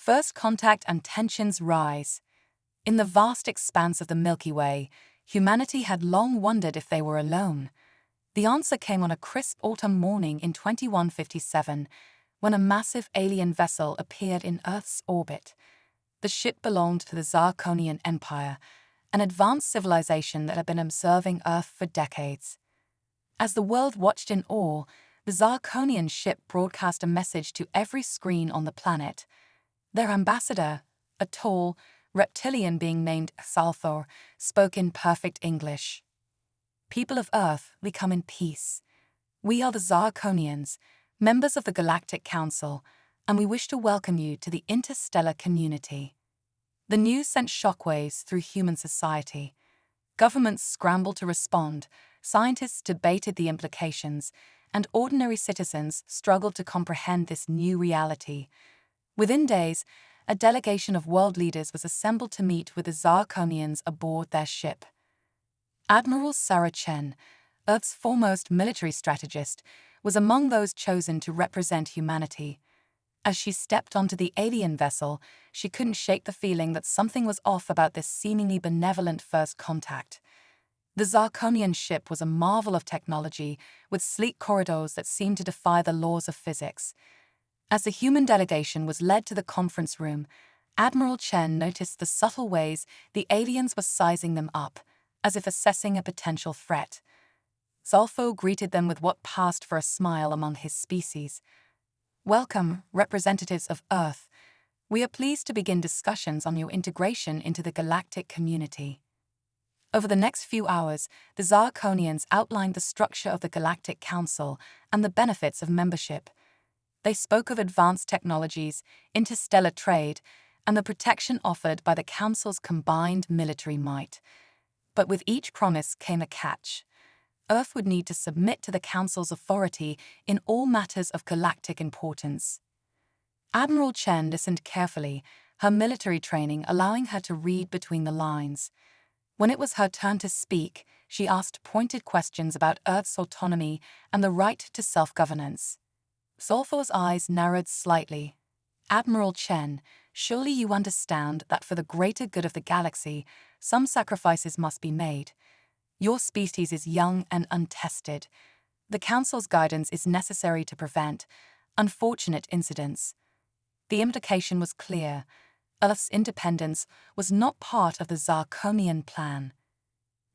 First contact and tensions rise. In the vast expanse of the Milky Way, humanity had long wondered if they were alone. The answer came on a crisp autumn morning in 2157, when a massive alien vessel appeared in Earth's orbit. The ship belonged to the Zirconian Empire, an advanced civilization that had been observing Earth for decades. As the world watched in awe, the Zirconian ship broadcast a message to every screen on the planet. Their ambassador, a tall, reptilian being named Salthor, spoke in perfect English. "People of Earth, we come in peace. We are the Zirconians, members of the Galactic Council, and we wish to welcome you to the Interstellar community." The news sent shockwaves through human society. Governments scrambled to respond, scientists debated the implications, and ordinary citizens struggled to comprehend this new reality. Within days, a delegation of world leaders was assembled to meet with the Zirconians aboard their ship. Admiral Sarah Chen, Earth's foremost military strategist, was among those chosen to represent humanity. As she stepped onto the alien vessel, she couldn't shake the feeling that something was off about this seemingly benevolent first contact. The Zirconian ship was a marvel of technology, with sleek corridors that seemed to defy the laws of physics. As the human delegation was led to the conference room, Admiral Chen noticed the subtle ways the aliens were sizing them up, as if assessing a potential threat. Zolfo greeted them with what passed for a smile among his species. "Welcome, representatives of Earth. We are pleased to begin discussions on your integration into the galactic community." Over the next few hours, the Zirconians outlined the structure of the Galactic Council and the benefits of membership. They spoke of advanced technologies, interstellar trade, and the protection offered by the Council's combined military might. But with each promise came a catch. Earth would need to submit to the Council's authority in all matters of galactic importance. Admiral Chen listened carefully, her military training allowing her to read between the lines. When it was her turn to speak, she asked pointed questions about Earth's autonomy and the right to self-governance. Zolfo's eyes narrowed slightly. "Admiral Chen, surely you understand that for the greater good of the galaxy, some sacrifices must be made. Your species is young and untested. The Council's guidance is necessary to prevent unfortunate incidents." The implication was clear. Earth's independence was not part of the Zirconian plan.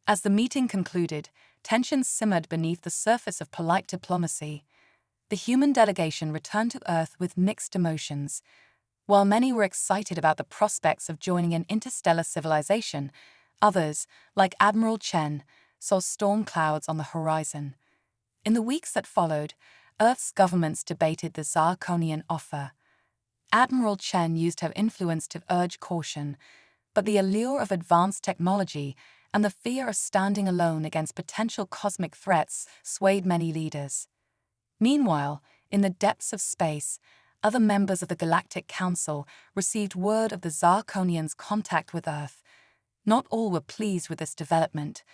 As the meeting concluded, tensions simmered beneath the surface of polite diplomacy. The human delegation returned to Earth with mixed emotions. While many were excited about the prospects of joining an interstellar civilization, others, like Admiral Chen, saw storm clouds on the horizon. In the weeks that followed, Earth's governments debated the Zirconian offer. Admiral Chen used her influence to urge caution, but the allure of advanced technology and the fear of standing alone against potential cosmic threats swayed many leaders. Meanwhile, in the depths of space, other members of the Galactic Council received word of the Zirconians' contact with Earth. Not all were pleased with this development.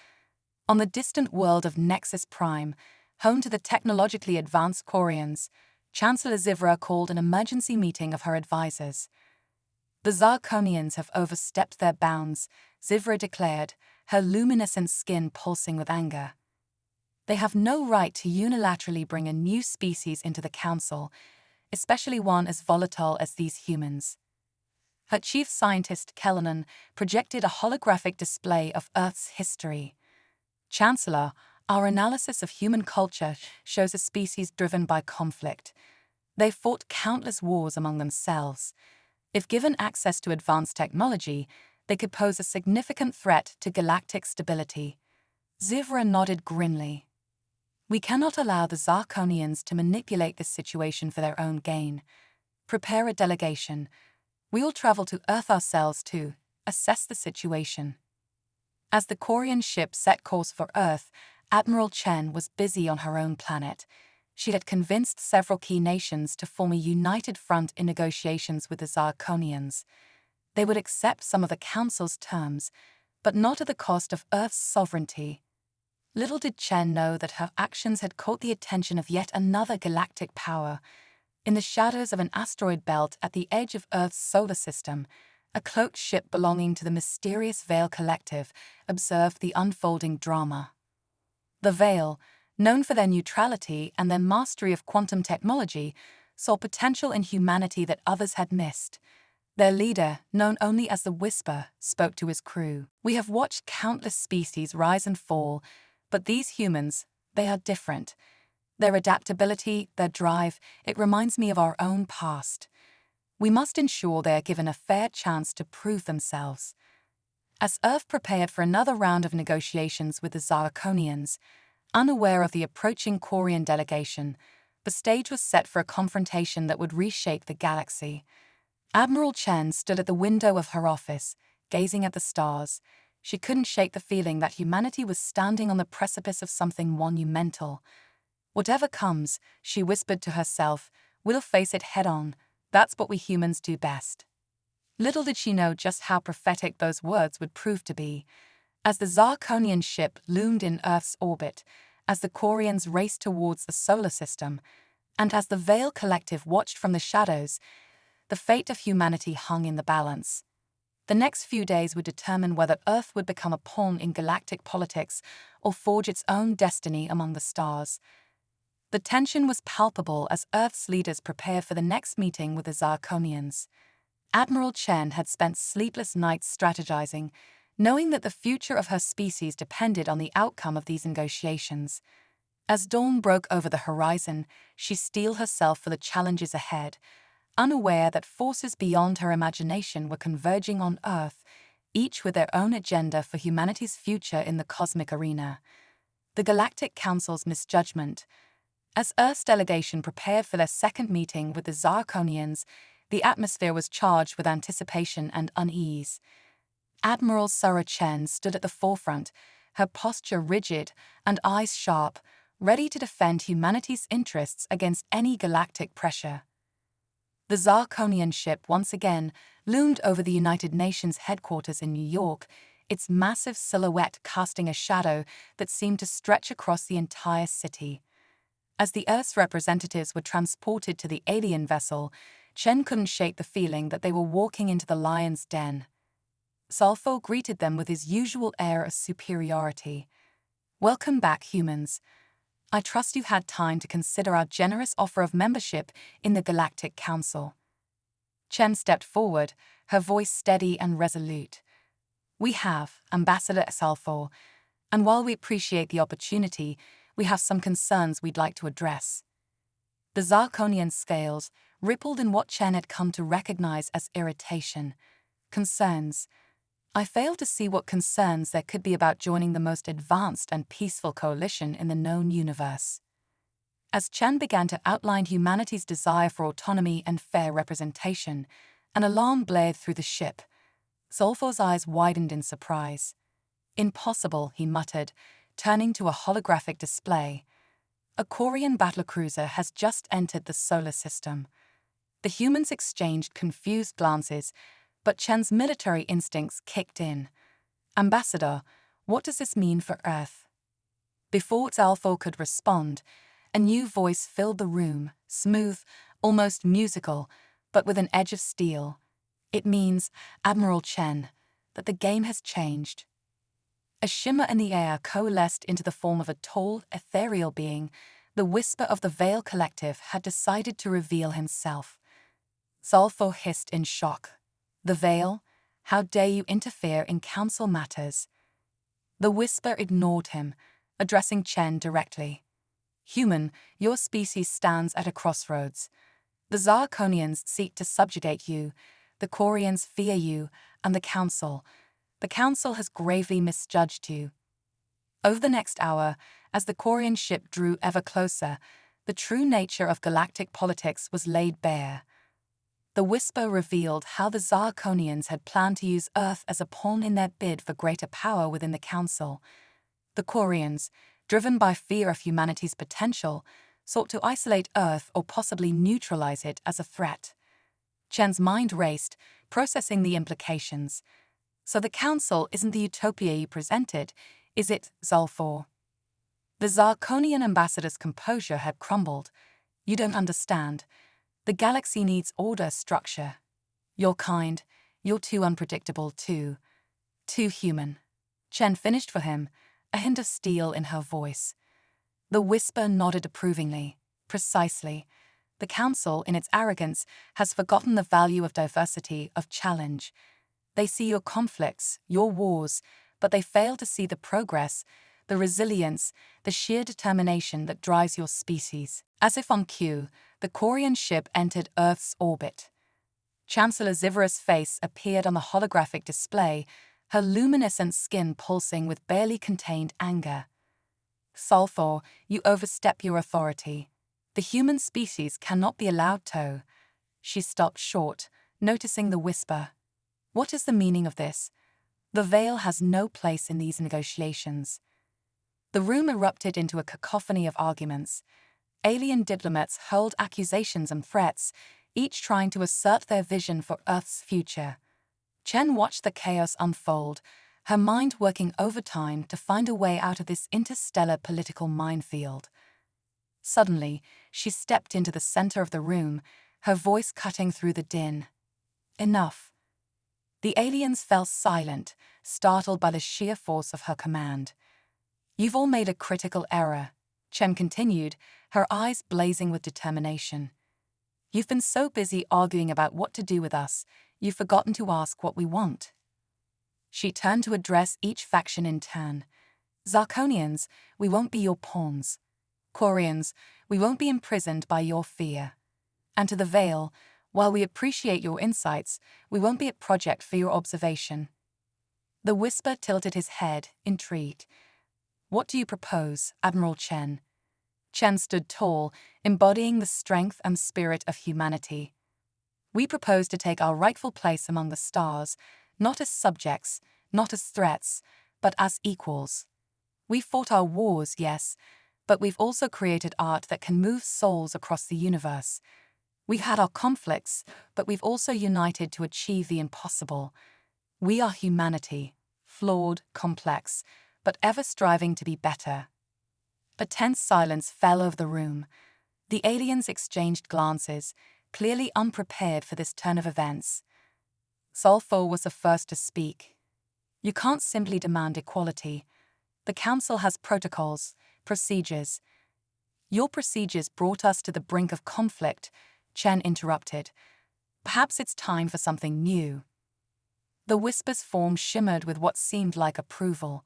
On the distant world of Nexus Prime, home to the technologically advanced Quarians, Chancellor Zivra called an emergency meeting of her advisors. "The Zirconians have overstepped their bounds," Zivra declared, her luminescent skin pulsing with anger. "They have no right to unilaterally bring a new species into the Council, especially one as volatile as these humans." Her chief scientist, Kellenan, projected a holographic display of Earth's history. "Chancellor, our analysis of human culture shows a species driven by conflict. They fought countless wars among themselves. If given access to advanced technology, they could pose a significant threat to galactic stability." Zivra nodded grimly. "We cannot allow the Zirconians to manipulate this situation for their own gain. Prepare a delegation. We will travel to Earth ourselves to assess the situation." As the Quarian ship set course for Earth, Admiral Chen was busy on her own planet. She had convinced several key nations to form a united front in negotiations with the Zirconians. They would accept some of the Council's terms, but not at the cost of Earth's sovereignty. Little did Chen know that her actions had caught the attention of yet another galactic power. In the shadows of an asteroid belt at the edge of Earth's solar system, a cloaked ship belonging to the mysterious Veil Collective observed the unfolding drama. The Veil, known for their neutrality and their mastery of quantum technology, saw potential in humanity that others had missed. Their leader, known only as the Whisper, spoke to his crew. "We have watched countless species rise and fall, but these humans, they are different. Their adaptability, their drive, it reminds me of our own past. We must ensure they are given a fair chance to prove themselves." As Earth prepared for another round of negotiations with the Zirconians, unaware of the approaching Quarian delegation, the stage was set for a confrontation that would reshape the galaxy. Admiral Chen stood at the window of her office, gazing at the stars. She couldn't shake the feeling that humanity was standing on the precipice of something monumental. "Whatever comes," she whispered to herself, "we'll face it head-on. That's what we humans do best." Little did she know just how prophetic those words would prove to be. As the Zirconian ship loomed in Earth's orbit, as the Quarians raced towards the solar system, and as the Veil Collective watched from the shadows, the fate of humanity hung in the balance. The next few days would determine whether Earth would become a pawn in galactic politics or forge its own destiny among the stars. The tension was palpable as Earth's leaders prepared for the next meeting with the Zirconians. Admiral Chen had spent sleepless nights strategizing, knowing that the future of her species depended on the outcome of these negotiations. As dawn broke over the horizon, she steeled herself for the challenges ahead, unaware that forces beyond her imagination were converging on Earth, each with their own agenda for humanity's future in the cosmic arena. The Galactic Council's misjudgment. As Earth's delegation prepared for their second meeting with the Zirconians, the atmosphere was charged with anticipation and unease. Admiral Sarah Chen stood at the forefront, her posture rigid and eyes sharp, ready to defend humanity's interests against any galactic pressure. The Zirconian ship once again loomed over the United Nations headquarters in New York, its massive silhouette casting a shadow that seemed to stretch across the entire city. As the Earth's representatives were transported to the alien vessel, Chen couldn't shake the feeling that they were walking into the lion's den. Zolfo greeted them with his usual air of superiority. "Welcome back, humans. I trust you've had time to consider our generous offer of membership in the Galactic Council." Chen stepped forward, her voice steady and resolute. "We have, Ambassador Zolfo, and while we appreciate the opportunity, we have some concerns we'd like to address." The Zirconian scales rippled in what Chen had come to recognize as irritation. "Concerns? I fail to see what concerns there could be about joining the most advanced and peaceful coalition in the known universe." As Chen began to outline humanity's desire for autonomy and fair representation, an alarm blared through the ship. Zolfo's eyes widened in surprise. "Impossible," he muttered, turning to a holographic display. "A Quarian battlecruiser has just entered the solar system." The humans exchanged confused glances, but Chen's military instincts kicked in. "Ambassador, what does this mean for Earth?" Before Zolfo could respond, a new voice filled the room, smooth, almost musical, but with an edge of steel. "It means, Admiral Chen, that the game has changed." A shimmer in the air coalesced into the form of a tall, ethereal being. The Whisper of the Veil Collective had decided to reveal himself. Zolfo hissed in shock. "The Veil? How dare you interfere in council matters?" The Whisper ignored him, addressing Chen directly. "Human, your species stands at a crossroads. The Zirconians seek to subjugate you, the Quarians fear you, and the Council has gravely misjudged you." Over the next hour, as the Quarian ship drew ever closer, the true nature of galactic politics was laid bare. The Whisper revealed how the Zirconians had planned to use Earth as a pawn in their bid for greater power within the Council. The Quarians, driven by fear of humanity's potential, sought to isolate Earth or possibly neutralize it as a threat. Chen's mind raced, processing the implications. "So the Council isn't the utopia you presented, is it, Zolfo?" The Zirconian ambassador's composure had crumbled. "You don't understand. The galaxy needs order, structure. You're kind, you're too unpredictable, too human. Chen finished for him, a hint of steel in her voice. The whisper nodded approvingly. Precisely. The Council, in its arrogance, has forgotten the value of diversity, of challenge. They see your conflicts, your wars, but they fail to see the progress, the resilience, the sheer determination that drives your species. As if on cue, the Quarian ship entered Earth's orbit. Chancellor Zivera's face appeared on the holographic display, her luminescent skin pulsing with barely contained anger. Sulfur, you overstep your authority. The human species cannot be allowed to. She stopped short, noticing the whisper. What is the meaning of this? The veil has no place in these negotiations. The room erupted into a cacophony of arguments. Alien diplomats hurled accusations and threats, each trying to assert their vision for Earth's future. Chen watched the chaos unfold, her mind working overtime to find a way out of this interstellar political minefield. Suddenly, she stepped into the center of the room, her voice cutting through the din. Enough. The aliens fell silent, startled by the sheer force of her command. You've all made a critical error, Chen continued, her eyes blazing with determination. You've been so busy arguing about what to do with us, you've forgotten to ask what we want. She turned to address each faction in turn. Zarkonians, we won't be your pawns. Quarians, we won't be imprisoned by your fear. And to the Veil, while we appreciate your insights, we won't be a project for your observation. The whisper tilted his head, intrigued. What do you propose, Admiral Chen? Chen stood tall, embodying the strength and spirit of humanity. We propose to take our rightful place among the stars, not as subjects, not as threats, but as equals. We fought our wars, yes, but we've also created art that can move souls across the universe. We've had our conflicts, but we've also united to achieve the impossible. We are humanity, flawed, complex, but ever striving to be better. A tense silence fell over the room. The aliens exchanged glances, clearly unprepared for this turn of events. Sulfur was the first to speak. You can't simply demand equality. The Council has protocols, procedures. Your procedures brought us to the brink of conflict, Chen interrupted. Perhaps it's time for something new. The whisper's form shimmered with what seemed like approval.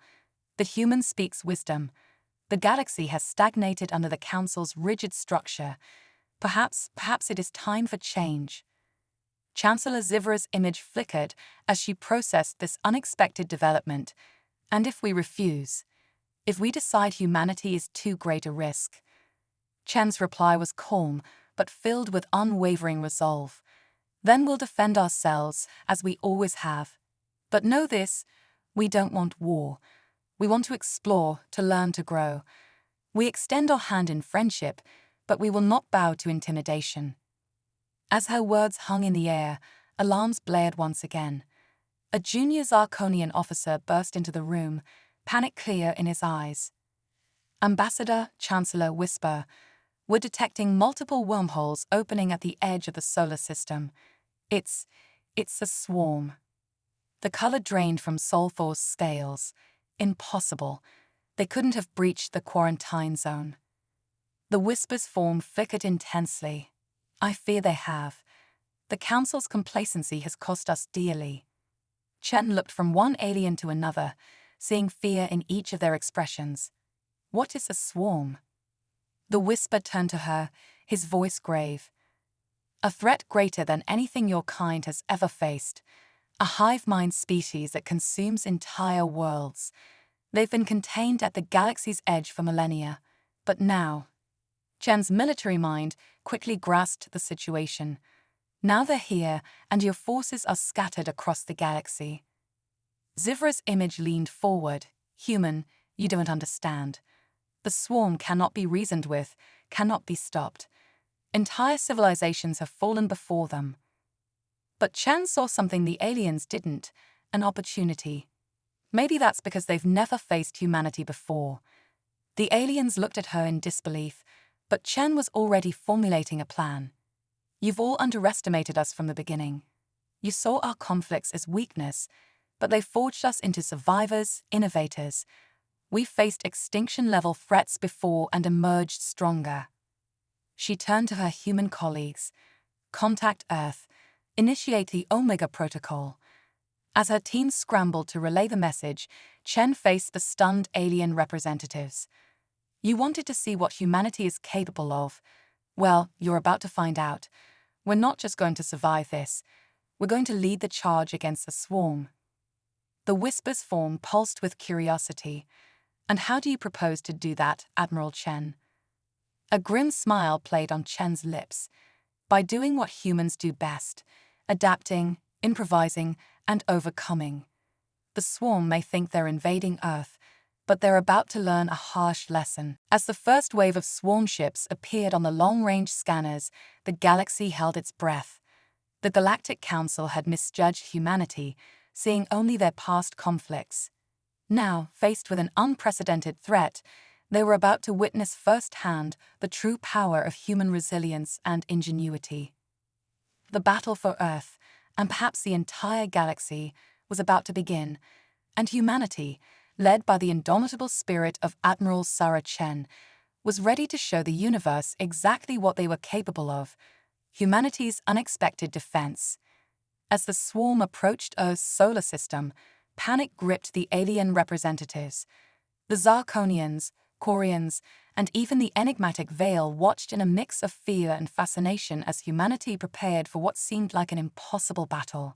The human speaks wisdom. The galaxy has stagnated under the Council's rigid structure. Perhaps it is time for change. Chancellor Zivera's image flickered as she processed this unexpected development. And if we refuse? If we decide humanity is too great a risk? Chen's reply was calm, but filled with unwavering resolve. Then we'll defend ourselves, as we always have. But know this, we don't want war. We want to explore, to learn, to grow. We extend our hand in friendship, but we will not bow to intimidation. As her words hung in the air, alarms blared once again. A junior Zarkonian officer burst into the room, panic clear in his eyes. Ambassador, Chancellor, whisper. We're detecting multiple wormholes opening at the edge of the solar system. It's a swarm. The color drained from Sulfur's scales. Impossible. They couldn't have breached the quarantine zone. The whisper's form flickered intensely. I fear they have. The Council's complacency has cost us dearly. Chen looked from one alien to another, seeing fear in each of their expressions. What is a swarm? The whisper turned to her, his voice grave. A threat greater than anything your kind has ever faced. A hive-mind species that consumes entire worlds. They've been contained at the galaxy's edge for millennia. But now... Chen's military mind quickly grasped the situation. Now they're here, and your forces are scattered across the galaxy. Zivera's image leaned forward. Human, you don't understand. The swarm cannot be reasoned with, cannot be stopped. Entire civilizations have fallen before them. But Chen saw something the aliens didn't, an opportunity. Maybe that's because they've never faced humanity before. The aliens looked at her in disbelief, but Chen was already formulating a plan. You've all underestimated us from the beginning. You saw our conflicts as weakness, but they forged us into survivors, innovators. We faced extinction-level threats before and emerged stronger. She turned to her human colleagues. Contact Earth. Initiate the Omega Protocol. As her team scrambled to relay the message, Chen faced the stunned alien representatives. You wanted to see what humanity is capable of. Well, you're about to find out. We're not just going to survive this. We're going to lead the charge against the swarm. The whisper's form pulsed with curiosity. And how do you propose to do that, Admiral Chen? A grim smile played on Chen's lips. By doing what humans do best, adapting, improvising, and overcoming. The swarm may think they're invading Earth, but they're about to learn a harsh lesson. As the first wave of swarm ships appeared on the long-range scanners, the galaxy held its breath. The Galactic Council had misjudged humanity, seeing only their past conflicts. Now, faced with an unprecedented threat, they were about to witness firsthand the true power of human resilience and ingenuity. The battle for Earth, and perhaps the entire galaxy, was about to begin, and humanity, led by the indomitable spirit of Admiral Sarah Chen, was ready to show the universe exactly what they were capable of: humanity's unexpected defense. As the swarm approached Earth's solar system, panic gripped the alien representatives. The Zarkonians, Quarians, and even the enigmatic Vale watched in a mix of fear and fascination as humanity prepared for what seemed like an impossible battle.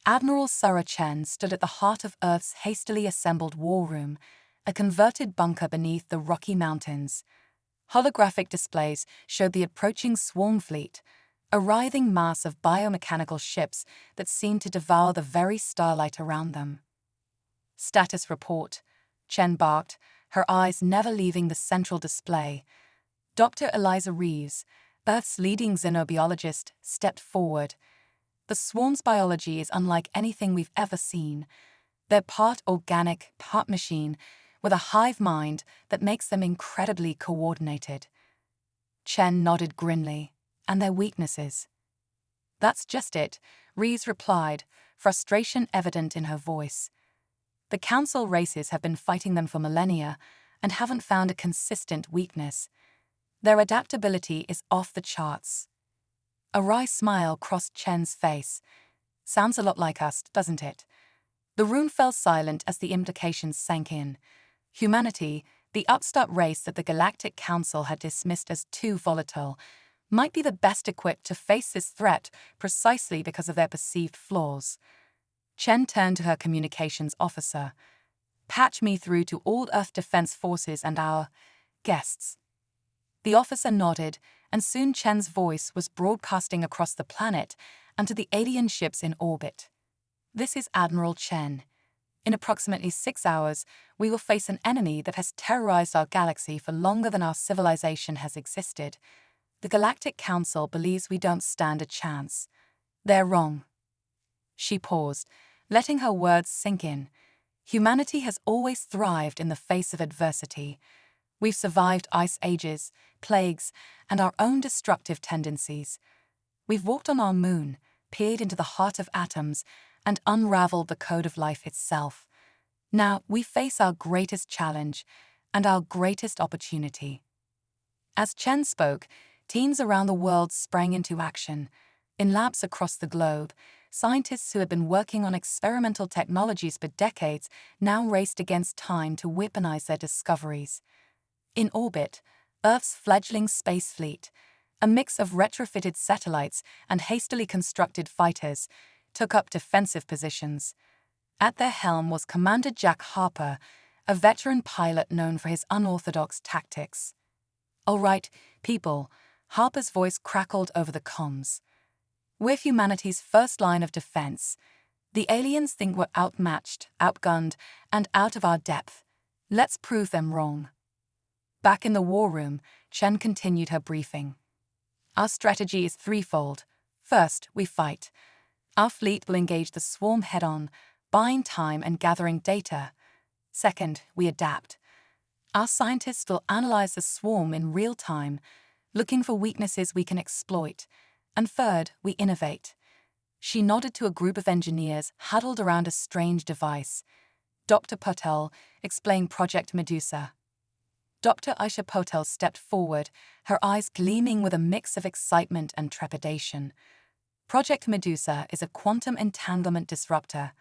Admiral Sarah Chen stood at the heart of Earth's hastily assembled war room, a converted bunker beneath the Rocky Mountains. Holographic displays showed the approaching swarm fleet, a writhing mass of biomechanical ships that seemed to devour the very starlight around them. Status report, Chen barked, her eyes never leaving the central display. Dr. Eliza Reeves, Earth's leading xenobiologist, stepped forward. The swarm's biology is unlike anything we've ever seen. They're part organic, part machine, with a hive mind that makes them incredibly coordinated. Chen nodded grimly. And their weaknesses. That's just it, Reeves replied, frustration evident in her voice. The Council races have been fighting them for millennia and haven't found a consistent weakness. Their adaptability is off the charts. A wry smile crossed Chen's face. Sounds a lot like us, doesn't it? The room fell silent as the implications sank in. Humanity, the upstart race that the Galactic Council had dismissed as too volatile, might be the best equipped to face this threat precisely because of their perceived flaws. Chen turned to her communications officer. Patch me through to all Earth Defense Forces and our guests. The officer nodded, and soon Chen's voice was broadcasting across the planet and to the alien ships in orbit. This is Admiral Chen. In approximately 6 hours, we will face an enemy that has terrorized our galaxy for longer than our civilization has existed. The Galactic Council believes we don't stand a chance. They're wrong. She paused, letting her words sink in. Humanity has always thrived in the face of adversity. We've survived ice ages, plagues, and our own destructive tendencies. We've walked on our moon, peered into the heart of atoms, and unraveled the code of life itself. Now we face our greatest challenge and our greatest opportunity. As Chen spoke, teams around the world sprang into action. In labs across the globe, scientists who had been working on experimental technologies for decades now raced against time to weaponize their discoveries. In orbit, Earth's fledgling space fleet, a mix of retrofitted satellites and hastily constructed fighters, took up defensive positions. At their helm was Commander Jack Harper, a veteran pilot known for his unorthodox tactics. "All right, people," Harper's voice crackled over the comms. "We're humanity's first line of defense. The aliens think we're outmatched, outgunned, and out of our depth. Let's prove them wrong." Back in the war room, Chen continued her briefing. "Our strategy is threefold. First, we fight. Our fleet will engage the swarm head-on, buying time and gathering data. Second, we adapt. Our scientists will analyze the swarm in real time, looking for weaknesses we can exploit. And third, we innovate. She nodded to a group of engineers huddled around a strange device. Dr. Patel explained Project Medusa. Dr. Aisha Patel stepped forward, her eyes gleaming with a mix of excitement and trepidation. Project Medusa is a quantum entanglement disruptor.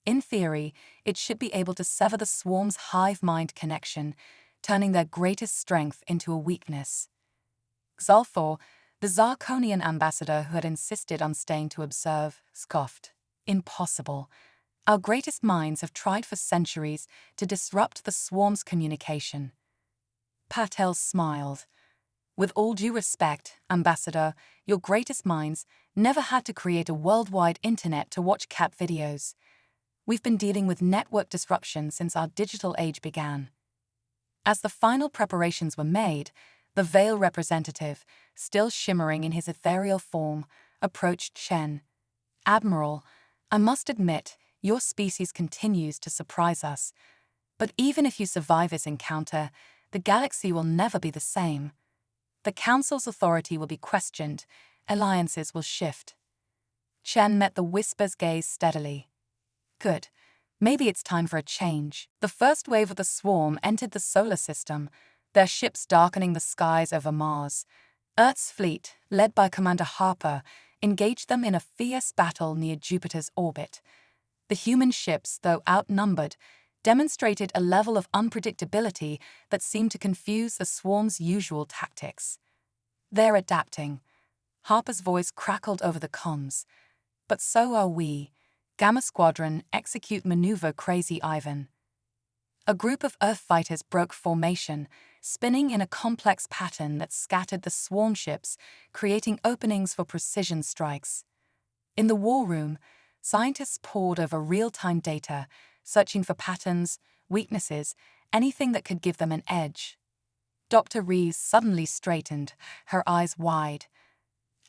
In theory, it should be able to sever the swarm's hive-mind connection, turning their greatest strength into a weakness. Xalthor, the Zarkonian ambassador who had insisted on staying to observe, scoffed. Impossible. Our greatest minds have tried for centuries to disrupt the swarm's communication. Patel smiled. With all due respect, Ambassador, your greatest minds never had to create a worldwide internet to watch cat videos. We've been dealing with network disruption since our digital age began. As the final preparations were made, the Veil representative, still shimmering in his ethereal form, approached Chen. Admiral, I must admit, your species continues to surprise us. But even if you survive this encounter, the galaxy will never be the same. The Council's authority will be questioned, alliances will shift. Chen met the Whisper's gaze steadily. Good. Maybe it's time for a change. The first wave of the swarm entered the solar system, their ships darkening the skies over Mars. Earth's fleet, led by Commander Harper, engaged them in a fierce battle near Jupiter's orbit. The human ships, though outnumbered, demonstrated a level of unpredictability that seemed to confuse the swarm's usual tactics. They're adapting. Harper's voice crackled over the comms. But so are we. Gamma Squadron, execute maneuver Crazy Ivan. A group of Earth fighters broke formation, spinning in a complex pattern that scattered the swarm ships, creating openings for precision strikes. In the war room, scientists pored over real-time data, searching for patterns, weaknesses, anything that could give them an edge. Dr. Reeves suddenly straightened, her eyes wide.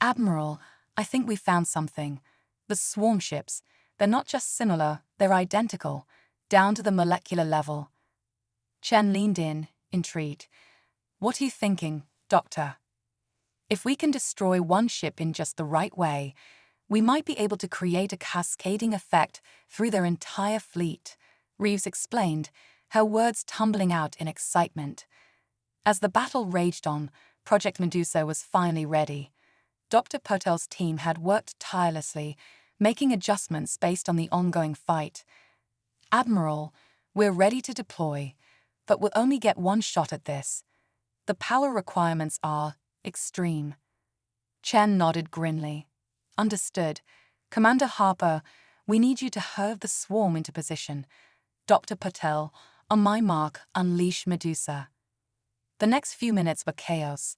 Admiral, I think we found something. The swarm ships, they're not just similar, they're identical, down to the molecular level. Chen leaned in, intrigued. What are you thinking, Doctor? If we can destroy one ship in just the right way, we might be able to create a cascading effect through their entire fleet, Reeves explained, her words tumbling out in excitement. As the battle raged on, Project Medusa was finally ready. Dr. Patel's team had worked tirelessly, making adjustments based on the ongoing fight. Admiral, we're ready to deploy, but we'll only get one shot at this. The power requirements are extreme. Chen nodded grimly. Understood. Commander Harper, we need you to hurve the swarm into position. Dr. Patel, on my mark, unleash Medusa. The next few minutes were chaos.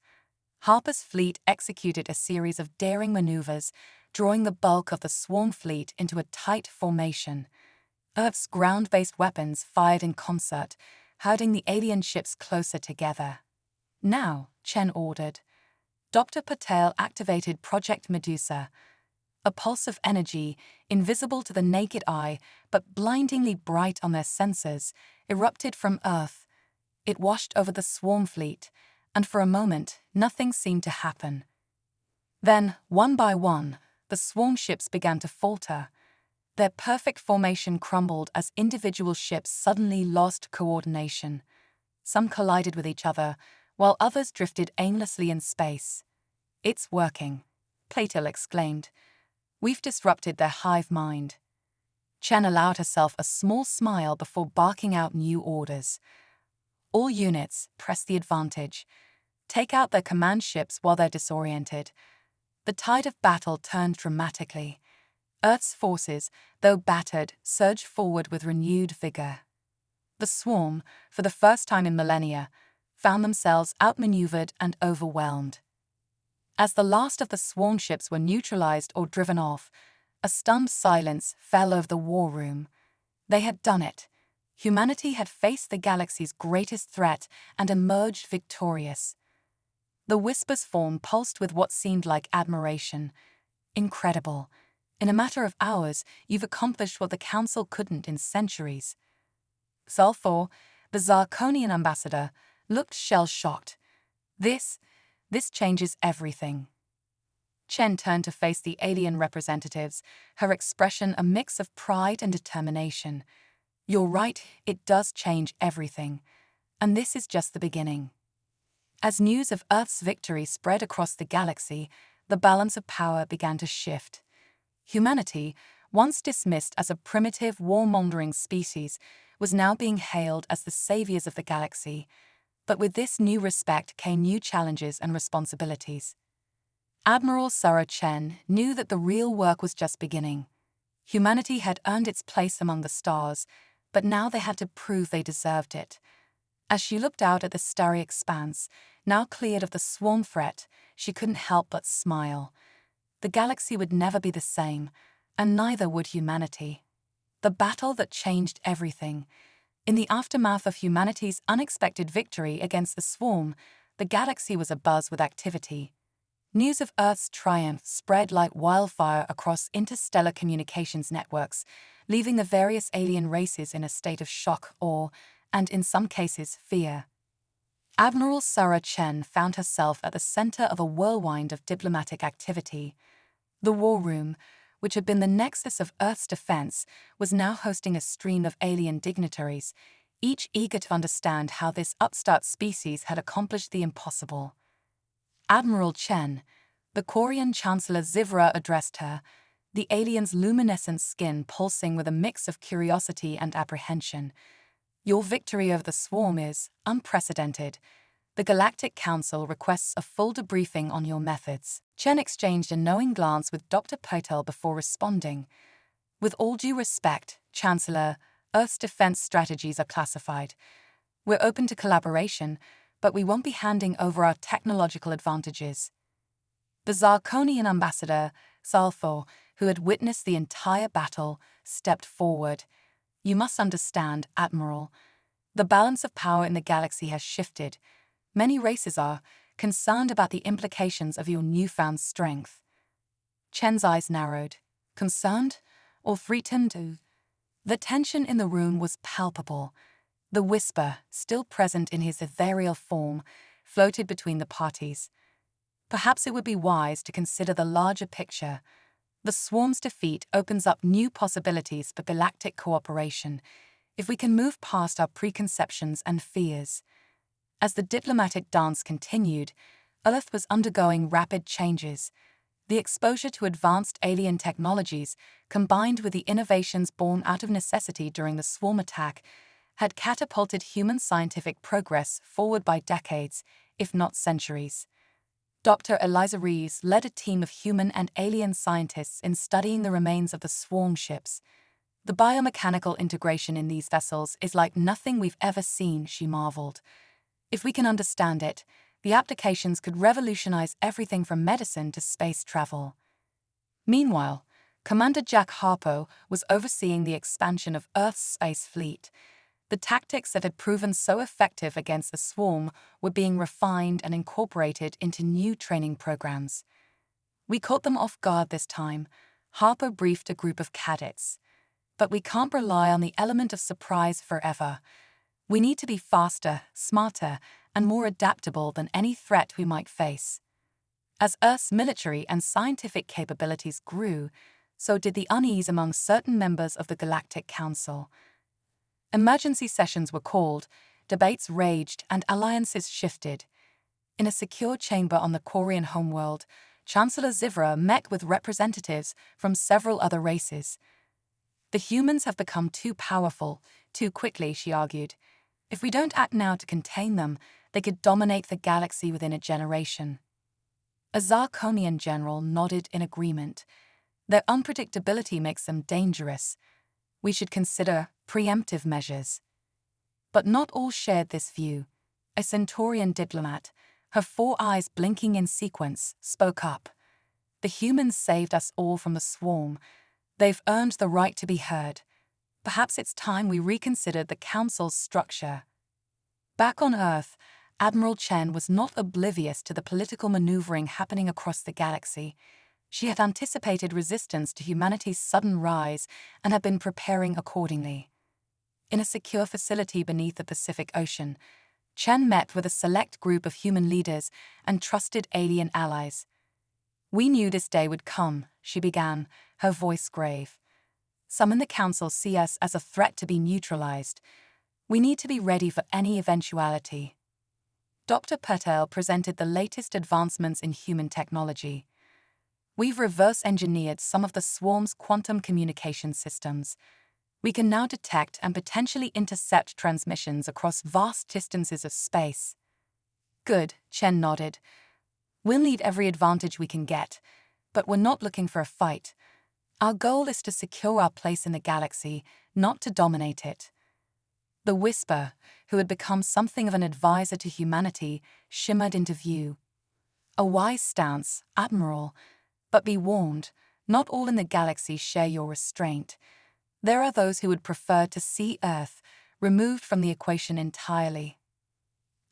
Harper's fleet executed a series of daring maneuvers, drawing the bulk of the swarm fleet into a tight formation. Earth's ground-based weapons fired in concert, herding the alien ships closer together. Now, Chen ordered. Dr. Patel activated Project Medusa. A pulse of energy, invisible to the naked eye but blindingly bright on their sensors, erupted from Earth. It washed over the swarm fleet, and for a moment, nothing seemed to happen. Then, one by one, the swarm ships began to falter. Their perfect formation crumbled as individual ships suddenly lost coordination. Some collided with each other, while others drifted aimlessly in space. It's working, Plato exclaimed. We've disrupted their hive mind. Chen allowed herself a small smile before barking out new orders. All units, press the advantage. Take out their command ships while they're disoriented. The tide of battle turned dramatically. Earth's forces, though battered, surged forward with renewed vigor. The swarm, for the first time in millennia, found themselves outmaneuvered and overwhelmed. As the last of the swarm ships were neutralized or driven off, a stunned silence fell over the war room. They had done it. Humanity had faced the galaxy's greatest threat and emerged victorious. The Whisper's form pulsed with what seemed like admiration. Incredible. In a matter of hours, you've accomplished what the Council couldn't in centuries. Xalthor, the Zarkonian ambassador, looked shell-shocked. This changes everything. Chen turned to face the alien representatives, her expression a mix of pride and determination. "You're right, it does change everything. And this is just the beginning." As news of Earth's victory spread across the galaxy, the balance of power began to shift. Humanity, once dismissed as a primitive, warmongering species, was now being hailed as the saviors of the galaxy. But with this new respect came new challenges and responsibilities. Admiral Sarah Chen knew that the real work was just beginning. Humanity had earned its place among the stars, but now they had to prove they deserved it. As she looked out at the starry expanse, now cleared of the swarm threat, she couldn't help but smile. The galaxy would never be the same, and neither would humanity. The battle that changed everything. In the aftermath of humanity's unexpected victory against the swarm, the galaxy was abuzz with activity. News of Earth's triumph spread like wildfire across interstellar communications networks, leaving the various alien races in a state of shock, awe, and in some cases, fear. Admiral Sarah Chen found herself at the center of a whirlwind of diplomatic activity. The war room, which had been the nexus of Earth's defense, was now hosting a stream of alien dignitaries, each eager to understand how this upstart species had accomplished the impossible. Admiral Chen, the Korean Chancellor Zivra addressed her, the alien's luminescent skin pulsing with a mix of curiosity and apprehension. "Your victory over the swarm is unprecedented. The Galactic Council requests a full debriefing on your methods." Chen exchanged a knowing glance with Dr. Patel before responding. "With all due respect, Chancellor, Earth's defense strategies are classified. We're open to collaboration, but we won't be handing over our technological advantages." The Zarkonian ambassador, Salfo, who had witnessed the entire battle, stepped forward. "You must understand, Admiral. The balance of power in the galaxy has shifted. Many races are concerned about the implications of your newfound strength." Chen's eyes narrowed. Concerned? Or threatened? The tension in the room was palpable. The whisper, still present in his ethereal form, floated between the parties. Perhaps it would be wise to consider the larger picture. The swarm's defeat opens up new possibilities for galactic cooperation, if we can move past our preconceptions and fears. As the diplomatic dance continued, Earth was undergoing rapid changes. The exposure to advanced alien technologies, combined with the innovations born out of necessity during the swarm attack, had catapulted human scientific progress forward by decades, if not centuries. Dr. Eliza Rees led a team of human and alien scientists in studying the remains of the swarm ships. "The biomechanical integration in these vessels is like nothing we've ever seen," she marveled. "If we can understand it, the applications could revolutionize everything from medicine to space travel." Meanwhile, Commander Jack Harpo was overseeing the expansion of Earth's space fleet. The tactics that had proven so effective against the swarm were being refined and incorporated into new training programs. "We caught them off guard this time," Harpo briefed a group of cadets. "But we can't rely on the element of surprise forever. We need to be faster, smarter, and more adaptable than any threat we might face." As Earth's military and scientific capabilities grew, so did the unease among certain members of the Galactic Council. Emergency sessions were called, debates raged, and alliances shifted. In a secure chamber on the Korean homeworld, Chancellor Zivra met with representatives from several other races. "The humans have become too powerful, too quickly," she argued. "If we don't act now to contain them, they could dominate the galaxy within a generation." A Zarkonian general nodded in agreement. "Their unpredictability makes them dangerous. We should consider preemptive measures." But not all shared this view. A Centaurian diplomat, her 4 eyes blinking in sequence, spoke up. "The humans saved us all from the swarm. They've earned the right to be heard. Perhaps it's time we reconsidered the Council's structure." Back on Earth, Admiral Chen was not oblivious to the political maneuvering happening across the galaxy. She had anticipated resistance to humanity's sudden rise and had been preparing accordingly. In a secure facility beneath the Pacific Ocean, Chen met with a select group of human leaders and trusted alien allies. "We knew this day would come," she began, her voice grave. "Some in the Council see us as a threat to be neutralized. We need to be ready for any eventuality." Dr. Patel presented the latest advancements in human technology. "We've reverse-engineered some of the swarm's quantum communication systems. We can now detect and potentially intercept transmissions across vast distances of space." "Good," Chen nodded. "We'll need every advantage we can get, but we're not looking for a fight. Our goal is to secure our place in the galaxy, not to dominate it." The Whisper, who had become something of an advisor to humanity, shimmered into view. "A wise stance, Admiral, but be warned, not all in the galaxy share your restraint. There are those who would prefer to see Earth removed from the equation entirely."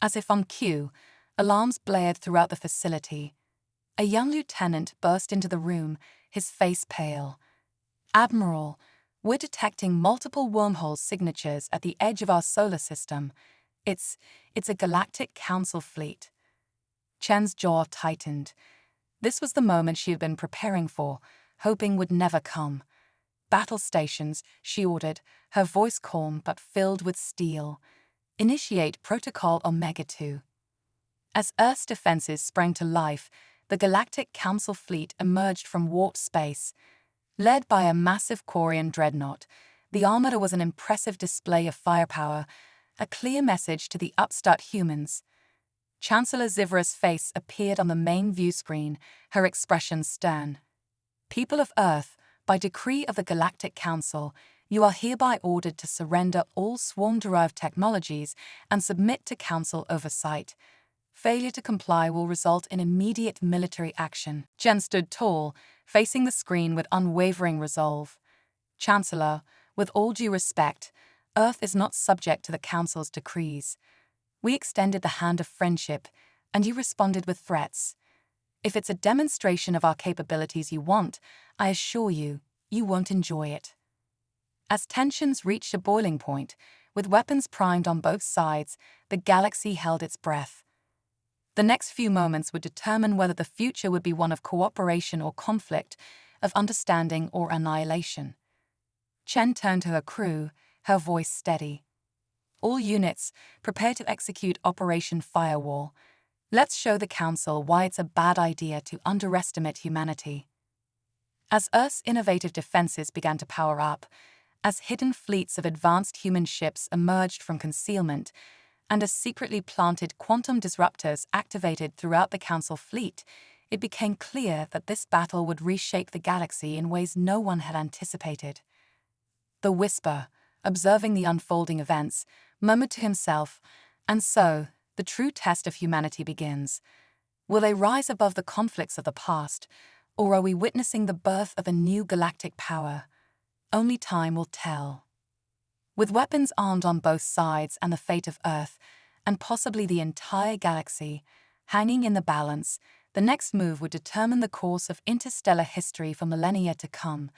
As if on cue, alarms blared throughout the facility. A young lieutenant burst into the room, his face pale. "Admiral, we're detecting multiple wormhole signatures at the edge of our solar system. It's a Galactic Council fleet." Chen's jaw tightened. This was the moment she had been preparing for, hoping would never come. "Battle stations," she ordered, her voice calm but filled with steel. "Initiate Protocol Omega-2." As Earth's defenses sprang to life, the Galactic Council fleet emerged from warp space. Led by a massive Quarian dreadnought, the armada was an impressive display of firepower, a clear message to the upstart humans. Chancellor Zivra's face appeared on the main view screen, her expression stern. "People of Earth, by decree of the Galactic Council, you are hereby ordered to surrender all swarm-derived technologies and submit to Council oversight. Failure to comply will result in immediate military action." Jen stood tall, facing the screen with unwavering resolve. "Chancellor, with all due respect, Earth is not subject to the Council's decrees. We extended the hand of friendship, and you responded with threats. If it's a demonstration of our capabilities you want, I assure you, you won't enjoy it." As tensions reached a boiling point, with weapons primed on both sides, the galaxy held its breath. The next few moments would determine whether the future would be one of cooperation or conflict, of understanding or annihilation. Chen turned to her crew, her voice steady. "All units, prepare to execute Operation Firewall. Let's show the Council why it's a bad idea to underestimate humanity." As Earth's innovative defenses began to power up, as hidden fleets of advanced human ships emerged from concealment, and as secretly planted quantum disruptors activated throughout the Council fleet, it became clear that this battle would reshape the galaxy in ways no one had anticipated. The Whisper, observing the unfolding events, murmured to himself, "And so, the true test of humanity begins. Will they rise above the conflicts of the past, or are we witnessing the birth of a new galactic power? Only time will tell." With weapons armed on both sides and the fate of Earth, and possibly the entire galaxy, hanging in the balance, the next move would determine the course of interstellar history for millennia to come.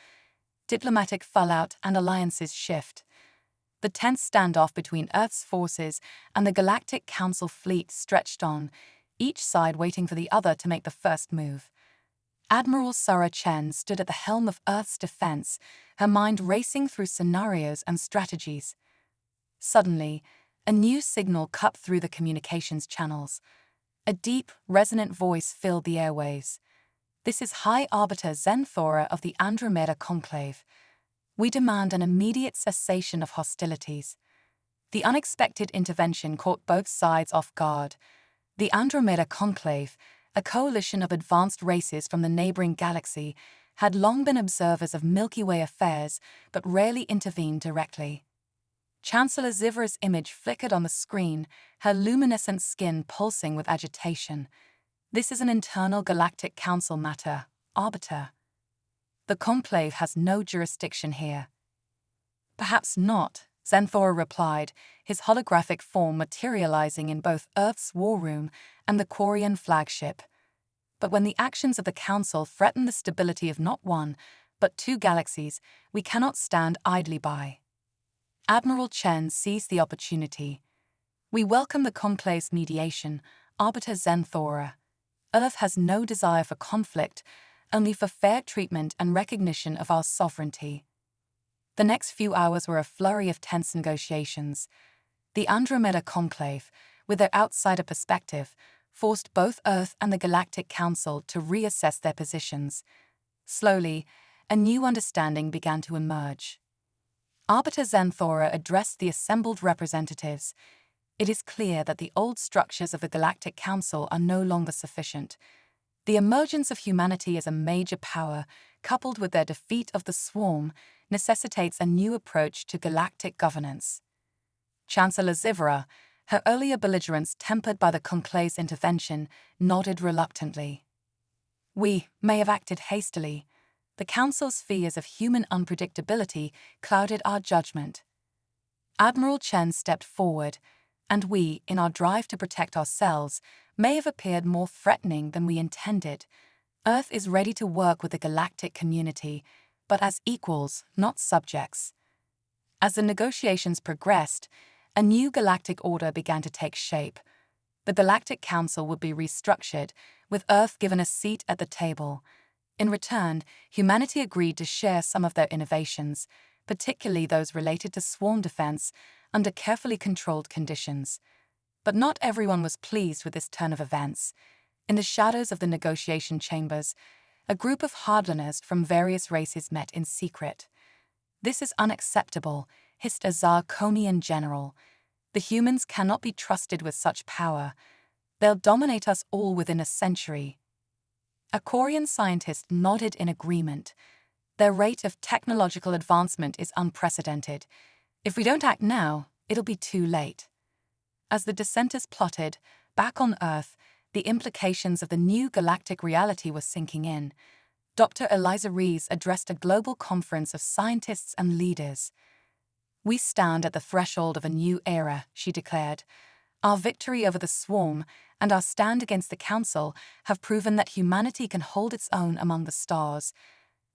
Diplomatic fallout and alliances shift. The tense standoff between Earth's forces and the Galactic Council fleet stretched on, each side waiting for the other to make the first move. Admiral Sara Chen stood at the helm of Earth's defense, her mind racing through scenarios and strategies. Suddenly, a new signal cut through the communications channels. A deep, resonant voice filled the airwaves. "This is High Arbiter Zenthora of the Andromeda Conclave. We demand an immediate cessation of hostilities." The unexpected intervention caught both sides off guard. The Andromeda Conclave, a coalition of advanced races from the neighboring galaxy, had long been observers of Milky Way affairs, but rarely intervened directly. Chancellor Zivra's image flickered on the screen, her luminescent skin pulsing with agitation. "This is an internal Galactic Council matter, Arbiter. The Conclave has no jurisdiction here." "Perhaps not," Zenthora replied, his holographic form materializing in both Earth's war room and the Quarian flagship. "But when the actions of the Council threaten the stability of not one, but two galaxies, we cannot stand idly by." Admiral Chen seized the opportunity. "We welcome the Conclave's mediation, Arbiter Zenthora. Earth has no desire for conflict, only for fair treatment and recognition of our sovereignty. The next few hours were a flurry of tense negotiations. The Andromeda Conclave, with their outsider perspective, forced both Earth and the Galactic Council to reassess their positions. Slowly, a new understanding began to emerge. Arbiter Zenthora addressed the assembled representatives. It is clear that the old structures of the Galactic Council are no longer sufficient. The emergence of humanity as a major power, coupled with their defeat of the Swarm, necessitates a new approach to galactic governance. Chancellor Zivra, her earlier belligerence tempered by the Conclave's intervention, nodded reluctantly. We may have acted hastily. The Council's fears of human unpredictability clouded our judgment. Admiral Chen stepped forward, and we, in our drive to protect ourselves, may have appeared more threatening than we intended. Earth is ready to work with the galactic community, but as equals, not subjects. As the negotiations progressed, a new galactic order began to take shape. The Galactic Council would be restructured, with Earth given a seat at the table. In return, humanity agreed to share some of their innovations, particularly those related to swarm defense, under carefully controlled conditions. But not everyone was pleased with this turn of events. In the shadows of the negotiation chambers, a group of hardliners from various races met in secret. "This is unacceptable," hissed a Zarkonian general. "The humans cannot be trusted with such power. They'll dominate us all within a century." A Quarian scientist nodded in agreement. "Their rate of technological advancement is unprecedented. If we don't act now, it'll be too late." As the dissenters plotted, back on Earth, the implications of the new galactic reality were sinking in. Dr. Eliza Rees addressed a global conference of scientists and leaders. "We stand at the threshold of a new era," she declared. "Our victory over the Swarm and our stand against the Council have proven that humanity can hold its own among the stars.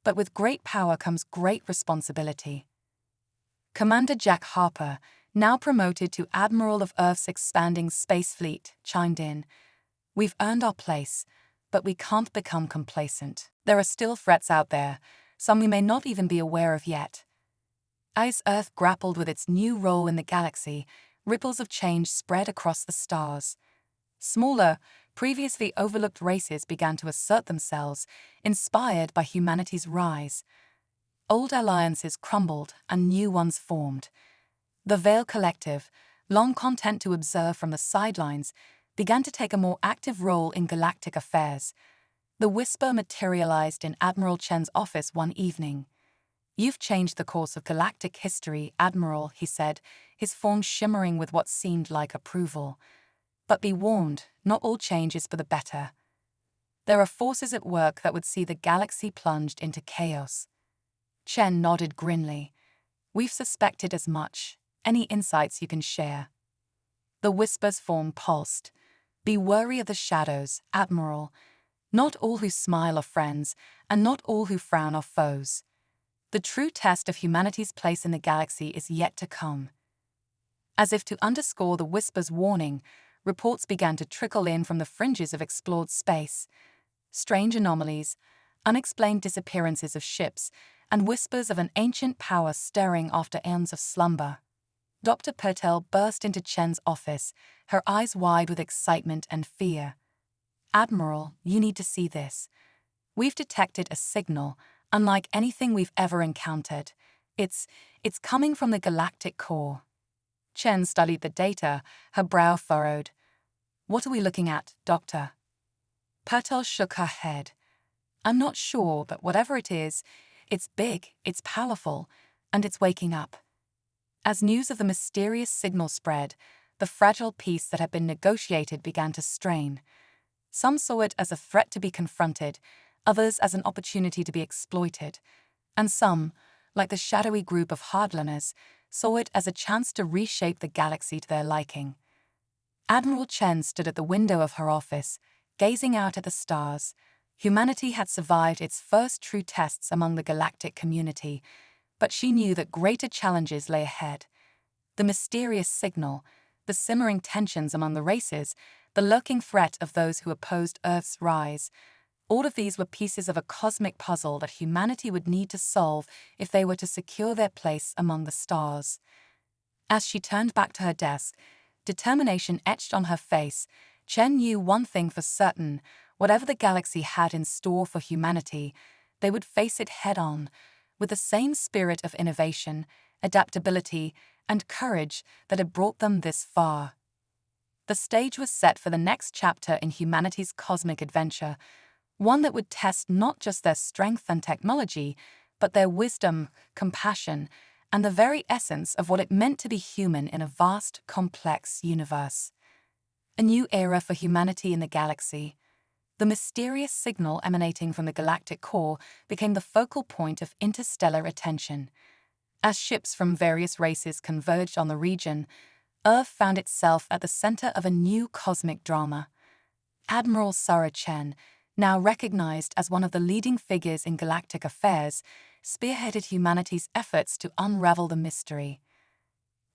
But with great power comes great responsibility." Commander Jack Harper, now promoted to Admiral of Earth's expanding space fleet, chimed in. "We've earned our place, but we can't become complacent. There are still threats out there, some we may not even be aware of yet." As Earth grappled with its new role in the galaxy, ripples of change spread across the stars. Smaller, previously overlooked races began to assert themselves, inspired by humanity's rise. Old alliances crumbled and new ones formed. The Veil Collective, long content to observe from the sidelines, began to take a more active role in galactic affairs. The whisper materialized in Admiral Chen's office one evening. "You've changed the course of galactic history, Admiral," he said, his form shimmering with what seemed like approval. "But be warned, not all change is for the better. There are forces at work that would see the galaxy plunged into chaos." Chen nodded grimly. "We've suspected as much. Any insights you can share?" The whisper's form pulsed. "Be wary of the shadows, Admiral. Not all who smile are friends, and not all who frown are foes. The true test of humanity's place in the galaxy is yet to come." As if to underscore the whisper's warning, reports began to trickle in from the fringes of explored space. Strange anomalies, unexplained disappearances of ships, and whispers of an ancient power stirring after eons of slumber. Dr. Pertel burst into Chen's office, her eyes wide with excitement and fear. "Admiral, you need to see this. We've detected a signal, unlike anything we've ever encountered. It's coming from the galactic core." Chen studied the data, her brow furrowed. "What are we looking at, Doctor?" Pertel shook her head. "I'm not sure, but whatever it is, it's big, it's powerful, and it's waking up." As news of the mysterious signal spread, the fragile peace that had been negotiated began to strain. Some saw it as a threat to be confronted, others as an opportunity to be exploited, and some, like the shadowy group of hardliners, saw it as a chance to reshape the galaxy to their liking. Admiral Chen stood at the window of her office, gazing out at the stars. Humanity had survived its first true tests among the galactic community, but she knew that greater challenges lay ahead. The mysterious signal, the simmering tensions among the races, the lurking threat of those who opposed Earth's rise. All of these were pieces of a cosmic puzzle that humanity would need to solve if they were to secure their place among the stars. As she turned back to her desk, determination etched on her face, Chen knew one thing for certain: whatever the galaxy had in store for humanity, they would face it head-on, with the same spirit of innovation, adaptability, and courage that had brought them this far. The stage was set for the next chapter in humanity's cosmic adventure, one that would test not just their strength and technology, but their wisdom, compassion, and the very essence of what it meant to be human in a vast, complex universe. A new era for humanity in the galaxy. The mysterious signal emanating from the galactic core became the focal point of interstellar attention. As ships from various races converged on the region, Earth found itself at the center of a new cosmic drama. Admiral Sarah Chen, now recognized as one of the leading figures in galactic affairs, spearheaded humanity's efforts to unravel the mystery.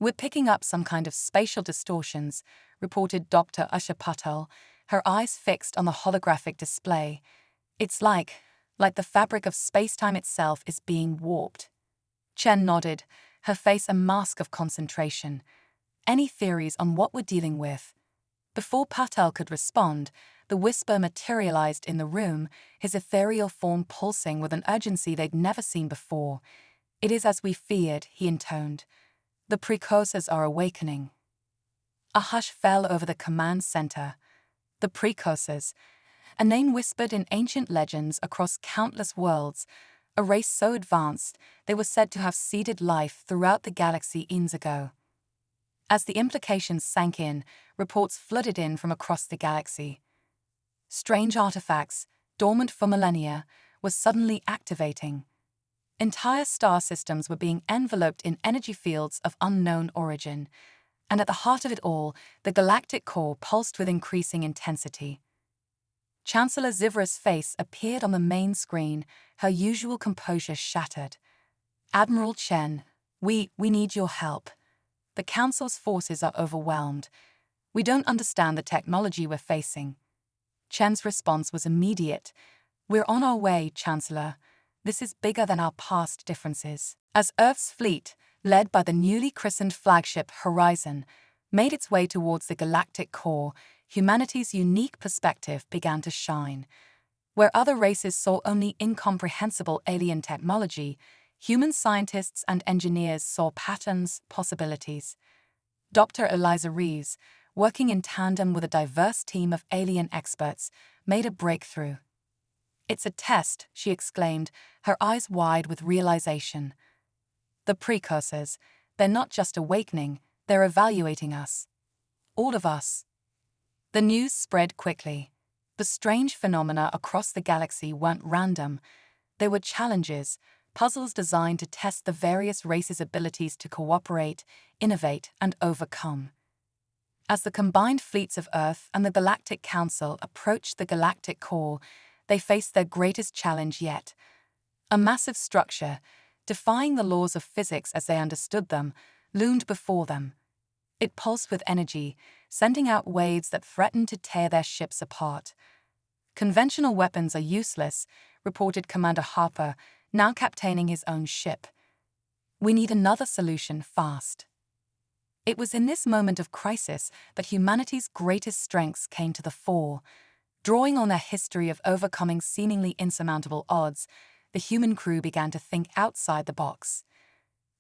"We're picking up some kind of spatial distortions," reported Dr. Usha Patel, her eyes fixed on the holographic display. "It's like the fabric of space-time itself is being warped." Chen nodded, her face a mask of concentration. "Any theories on what we're dealing with?" Before Patel could respond, the whisper materialized in the room, his ethereal form pulsing with an urgency they'd never seen before. "It is as we feared," he intoned. "The precursors are awakening." A hush fell over the command center. The precursors, a name whispered in ancient legends across countless worlds, a race so advanced they were said to have seeded life throughout the galaxy eons ago. As the implications sank in, reports flooded in from across the galaxy. Strange artifacts, dormant for millennia, were suddenly activating. Entire star systems were being enveloped in energy fields of unknown origin, and at the heart of it all, the galactic core pulsed with increasing intensity. Chancellor Zivra's face appeared on the main screen, her usual composure shattered. "Admiral Chen, we need your help. The Council's forces are overwhelmed. We don't understand the technology we're facing." Chen's response was immediate. "We're on our way, Chancellor. This is bigger than our past differences." As Earth's fleet, led by the newly christened flagship Horizon, made its way towards the galactic core, humanity's unique perspective began to shine. Where other races saw only incomprehensible alien technology, human scientists and engineers saw patterns, possibilities. Dr. Eliza Reeves, working in tandem with a diverse team of alien experts, made a breakthrough. "It's a test," she exclaimed, her eyes wide with realization. "The precursors, they're not just awakening, they're evaluating us. All of us." The news spread quickly. The strange phenomena across the galaxy weren't random. They were challenges, puzzles designed to test the various races' abilities to cooperate, innovate, and overcome. As the combined fleets of Earth and the Galactic Council approached the galactic core, they faced their greatest challenge yet. A massive structure, defying the laws of physics as they understood them, loomed before them. It pulsed with energy, sending out waves that threatened to tear their ships apart. "Conventional weapons are useless," reported Commander Harper, now captaining his own ship. "We need another solution fast." It was in this moment of crisis that humanity's greatest strengths came to the fore. Drawing on their history of overcoming seemingly insurmountable odds, the human crew began to think outside the box.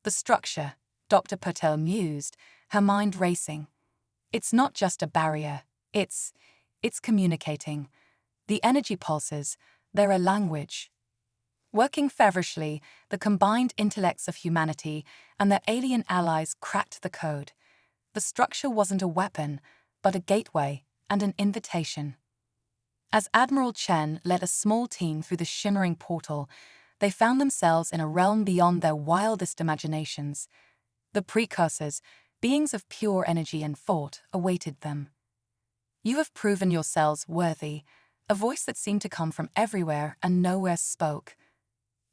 "The structure," Dr. Patel mused, her mind racing. "It's not just a barrier, it's communicating. The energy pulses, they're a language." Working feverishly, the combined intellects of humanity and their alien allies cracked the code. The structure wasn't a weapon, but a gateway and an invitation. As Admiral Chen led a small team through the shimmering portal, they found themselves in a realm beyond their wildest imaginations. The precursors, beings of pure energy and thought, awaited them. "You have proven yourselves worthy," a voice that seemed to come from everywhere and nowhere spoke.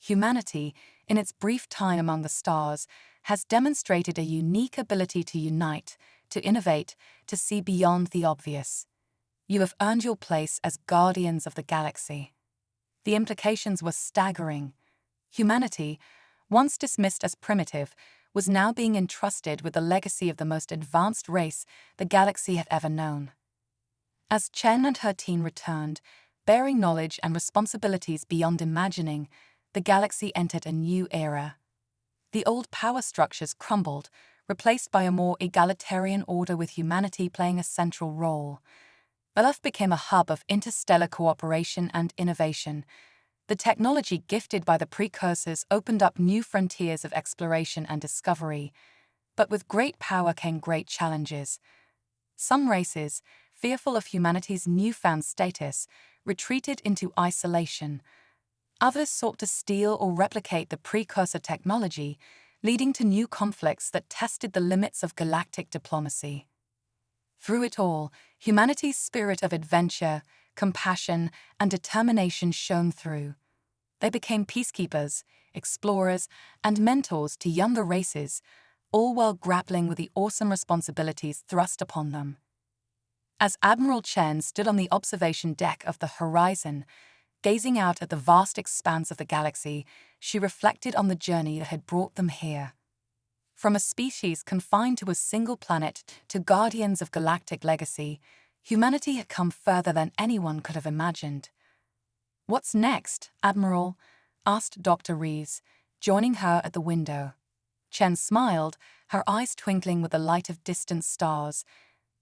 "Humanity, in its brief time among the stars, has demonstrated a unique ability to unite, to innovate, to see beyond the obvious." You have earned your place as guardians of the galaxy. The implications were staggering. Humanity, once dismissed as primitive, was now being entrusted with the legacy of the most advanced race the galaxy had ever known. As Chen and her team returned, bearing knowledge and responsibilities beyond imagining, the galaxy entered a new era. The old power structures crumbled, replaced by a more egalitarian order with humanity playing a central role. Earth became a hub of interstellar cooperation and innovation. The technology gifted by the precursors opened up new frontiers of exploration and discovery. But with great power came great challenges. Some races, fearful of humanity's newfound status, retreated into isolation. Others sought to steal or replicate the precursor technology, leading to new conflicts that tested the limits of galactic diplomacy. Through it all, humanity's spirit of adventure, compassion, and determination shone through. They became peacekeepers, explorers, and mentors to younger races, all while grappling with the awesome responsibilities thrust upon them. As Admiral Chen stood on the observation deck of the Horizon, gazing out at the vast expanse of the galaxy, she reflected on the journey that had brought them here. From a species confined to a single planet to guardians of galactic legacy, humanity had come further than anyone could have imagined. "What's next, Admiral?" asked Dr. Reeves, joining her at the window. Chen smiled, her eyes twinkling with the light of distant stars.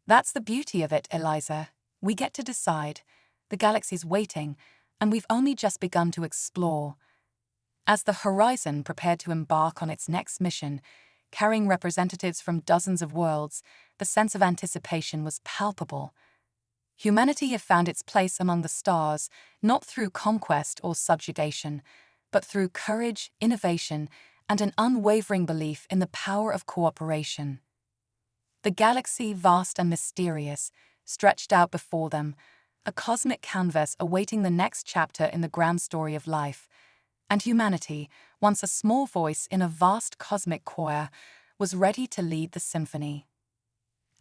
"That's the beauty of it, Eliza. We get to decide. The galaxy's waiting, and we've only just begun to explore." As the Horizon prepared to embark on its next mission, carrying representatives from dozens of worlds, the sense of anticipation was palpable. Humanity had found its place among the stars, not through conquest or subjugation, but through courage, innovation, and an unwavering belief in the power of cooperation. The galaxy, vast and mysterious, stretched out before them, a cosmic canvas awaiting the next chapter in the grand story of life. And humanity, once a small voice in a vast cosmic choir, was ready to lead the symphony.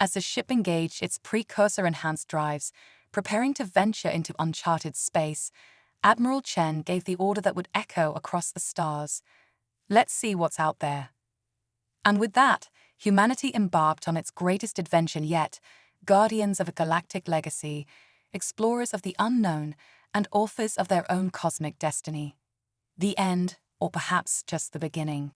As the ship engaged its precursor-enhanced drives, preparing to venture into uncharted space, Admiral Chen gave the order that would echo across the stars. "Let's see what's out there." And with that, humanity embarked on its greatest adventure yet, guardians of a galactic legacy, explorers of the unknown, and authors of their own cosmic destiny. The end, or perhaps just the beginning.